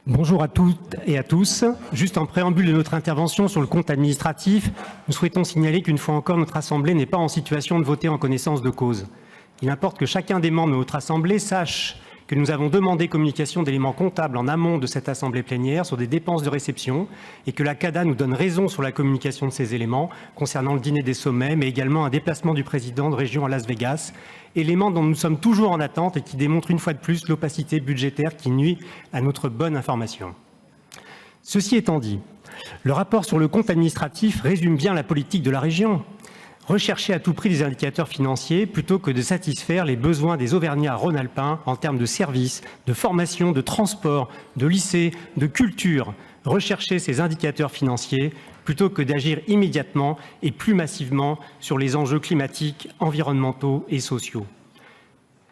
Bonjour à toutes et à tous. Juste en préambule de notre intervention sur le compte administratif, nous souhaitons signaler qu'une fois encore, notre Assemblée n'est pas en situation de voter en connaissance de cause. Il importe que chacun des membres de notre Assemblée sache que nous avons demandé communication d'éléments comptables en amont de cette Assemblée plénière sur des dépenses de réception et que la CADA nous donne raison sur la communication de ces éléments concernant le dîner des sommets, mais également un déplacement du président de région à Las Vegas, éléments dont nous sommes toujours en attente et qui démontrent une fois de plus l'opacité budgétaire qui nuit à notre bonne information. Ceci étant dit, le rapport sur le compte administratif résume bien la politique de la région. Rechercher à tout prix des indicateurs financiers plutôt que de satisfaire les besoins des Auvergnats rhône-alpins en termes de services, de formation, de transport, de lycées, de culture. Rechercher ces indicateurs financiers plutôt que d'agir immédiatement et plus massivement sur les enjeux climatiques, environnementaux et sociaux.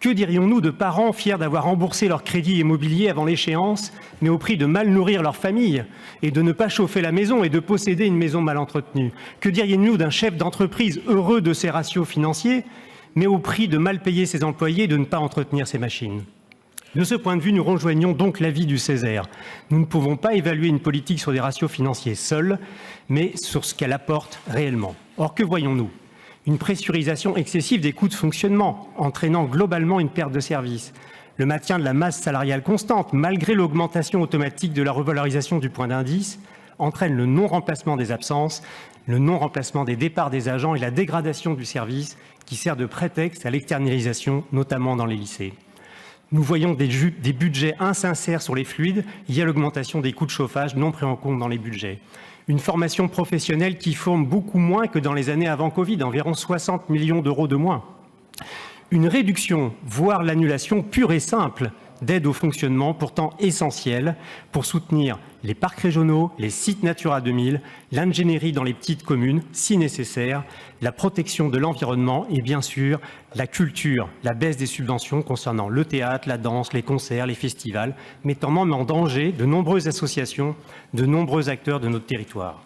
Que dirions-nous de parents fiers d'avoir remboursé leur crédit immobilier avant l'échéance, mais au prix de mal nourrir leur famille et de ne pas chauffer la maison et de posséder une maison mal entretenue? Que dirions-nous d'un chef d'entreprise heureux de ses ratios financiers, mais au prix de mal payer ses employés et de ne pas entretenir ses machines? De ce point de vue, nous rejoignons donc l'avis du Césaire. Nous ne pouvons pas évaluer une politique sur des ratios financiers seuls, mais sur ce qu'elle apporte réellement. Or, que voyons-nous? Une pressurisation excessive des coûts de fonctionnement, entraînant globalement une perte de service. Le maintien de la masse salariale constante, malgré l'augmentation automatique de la revalorisation du point d'indice, entraîne le non-remplacement des absences, le non-remplacement des départs des agents et la dégradation du service qui sert de prétexte à l'externalisation, notamment dans les lycées. Nous voyons des budgets insincères sur les fluides, il y a l'augmentation des coûts de chauffage non pris en compte dans les budgets. Une formation professionnelle qui forme beaucoup moins que dans les années avant Covid, environ 60 millions d'euros de moins. Une réduction, voire l'annulation pure et simple d'aide au fonctionnement, pourtant essentielle pour soutenir les parcs régionaux, les sites Natura 2000, l'ingénierie dans les petites communes, si nécessaire, la protection de l'environnement et bien sûr la culture, la baisse des subventions concernant le théâtre, la danse, les concerts, les festivals, mettant même en danger de nombreuses associations, de nombreux acteurs de notre territoire.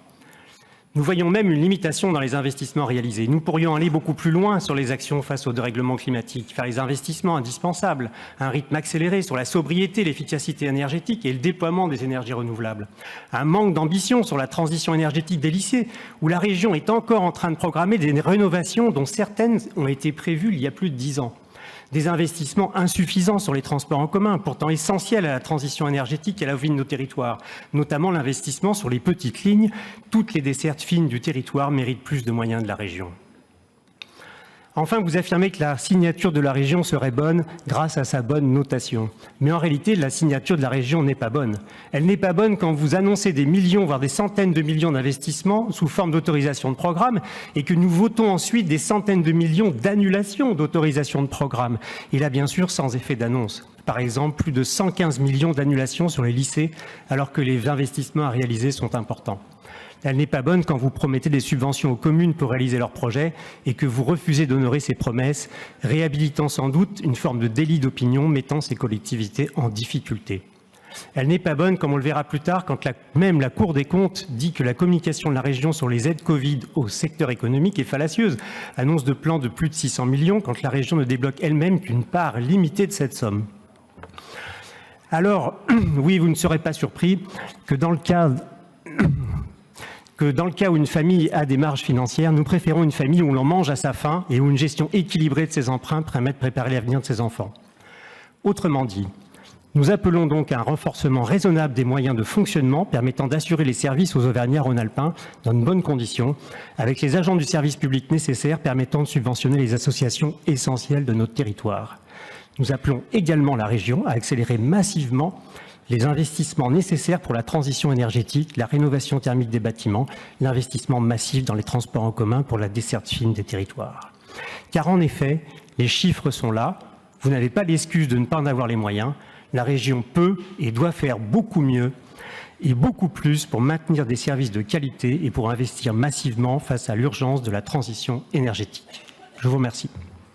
Nous voyons même une limitation dans les investissements réalisés. Nous pourrions aller beaucoup plus loin sur les actions face au dérèglement climatique, faire les investissements indispensables, un rythme accéléré sur la sobriété, l'efficacité énergétique et le déploiement des énergies renouvelables. Un manque d'ambition sur la transition énergétique des lycées, où la région est encore en train de programmer des rénovations dont certaines ont été prévues il y a plus de 10 ans. Des investissements insuffisants sur les transports en commun, pourtant essentiels à la transition énergétique et à la vie de nos territoires, notamment l'investissement sur les petites lignes. Toutes les dessertes fines du territoire méritent plus de moyens de la région. Enfin, vous affirmez que la signature de la région serait bonne grâce à sa bonne notation. Mais en réalité, la signature de la région n'est pas bonne. Elle n'est pas bonne quand vous annoncez des millions, voire des centaines de millions d'investissements sous forme d'autorisation de programme et que nous votons ensuite des centaines de millions d'annulations d'autorisation de programme. Et là, bien sûr, sans effet d'annonce. Par exemple, plus de 115 millions d'annulations sur les lycées, alors que les investissements à réaliser sont importants. Elle n'est pas bonne quand vous promettez des subventions aux communes pour réaliser leurs projets et que vous refusez d'honorer ces promesses, réhabilitant sans doute une forme de délit d'opinion mettant ces collectivités en difficulté. Elle n'est pas bonne, comme on le verra plus tard, quand même la Cour des comptes dit que la communication de la région sur les aides Covid au secteur économique est fallacieuse. Annonce de plans de plus de 600 millions quand la région ne débloque elle-même qu'une part limitée de cette somme. Alors, oui, vous ne serez pas surpris que dans le cas où une famille a des marges financières, nous préférons une famille où l'on mange à sa faim et où une gestion équilibrée de ses emprunts permet de préparer l'avenir de ses enfants. Autrement dit, nous appelons donc à un renforcement raisonnable des moyens de fonctionnement permettant d'assurer les services aux Auvergnats rhône-alpins dans de bonnes conditions, avec les agents du service public nécessaires permettant de subventionner les associations essentielles de notre territoire. Nous appelons également la région à accélérer massivement les investissements nécessaires pour la transition énergétique, la rénovation thermique des bâtiments, l'investissement massif dans les transports en commun pour la desserte fine des territoires. Car en effet, les chiffres sont là, vous n'avez pas l'excuse de ne pas en avoir les moyens, la région peut et doit faire beaucoup mieux et beaucoup plus pour maintenir des services de qualité et pour investir massivement face à l'urgence de la transition énergétique. Je vous remercie.